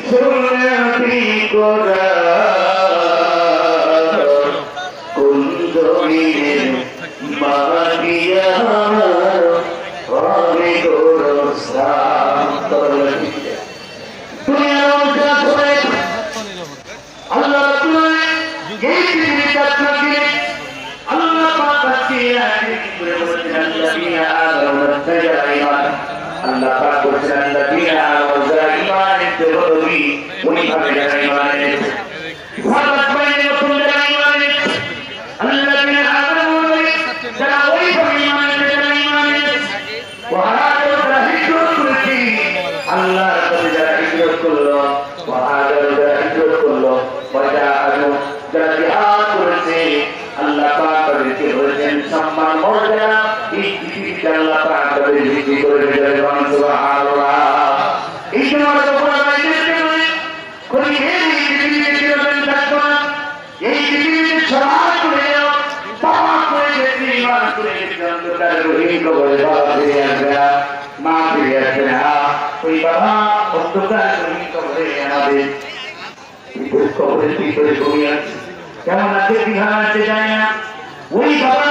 সুন্নতি কোরআন কুন্দমিনে মাটিয়া আমি গোরস্তান তরলি তুমি আলোচনা করে আল্লাহ তুমি এই পৃথিবীতে আপনাকে আল্লাহ পাক আজকে করে বলেছেন আল্লাযীনা আমানু ওয়াত্তাবা'আ আল্লাহ পাক বলেছেন আল্লাযীনা আমানু ঈমান দেবী উনি ভাবে যারা ঈমান এনেছে ভারত বাইরে নতুন যারা ঈমান এনেছে আল্লাযীনা আমানু যারা ওই ভাবে ঈমান এনেছে যারা ঈমান এনেছে ওয়াহাদারু যারা হিজরত করেছে আল্লাহর কাছে যারা হিজরত করলো ওয়াহাদারু যারা হিজরত করলো ওয়াজাহাদু যারা জিহাদ করেছে আল্লাহ পাক তাদেরকে বলেছেন সম্মান মর্যাদা এই পৃথিবীতে আল্লাহ পাক তাদের বৃদ্ধি করে দিলেন সুবহানাল্লাহ এই সময় তোমরা বাইরে কোন এই পৃথিবীতে চিরদিন থাকবে না এই পৃথিবীতে সরাস করে যাও পাপ করে যেতে ইমান করে যেতে অন্তর রহিম কবরে বাবা ফিরে আসবে না মা ফিরে আসবে না ওই বাবা অন্তর রহিম কবরে আমাদের কবরের ভিতরে ঘুমিয়ে আছে কেমন আছে বিহার আছে যায় না ওই বাবা